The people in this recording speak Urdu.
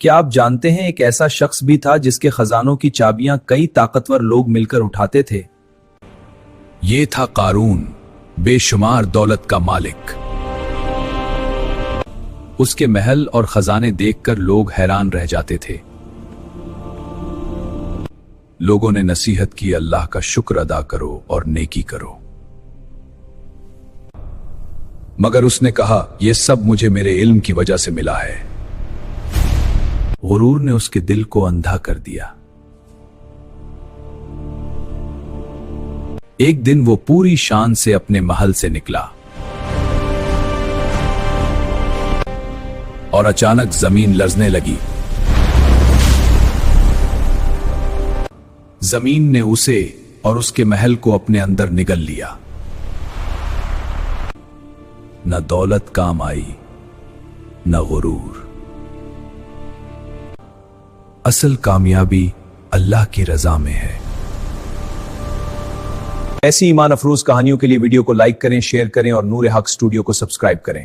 کیا آپ جانتے ہیں ایک ایسا شخص بھی تھا جس کے خزانوں کی چابیاں کئی طاقتور لوگ مل کر اٹھاتے تھے؟ یہ تھا قارون، بے شمار دولت کا مالک۔ اس کے محل اور خزانے دیکھ کر لوگ حیران رہ جاتے تھے۔ لوگوں نے نصیحت کی، اللہ کا شکر ادا کرو اور نیکی کرو، مگر اس نے کہا یہ سب مجھے میرے علم کی وجہ سے ملا ہے۔ غرور نے اس کے دل کو اندھا کر دیا۔ ایک دن وہ پوری شان سے اپنے محل سے نکلا اور اچانک زمین لرزنے لگی۔ زمین نے اسے اور اس کے محل کو اپنے اندر نگل لیا۔ نہ دولت کام آئی، نہ غرور۔ اصل کامیابی اللہ کی رضا میں ہے۔ ایسی ایمان افروز کہانیوں کے لیے ویڈیو کو لائک کریں، شیئر کریں اور نور حق اسٹوڈیو کو سبسکرائب کریں۔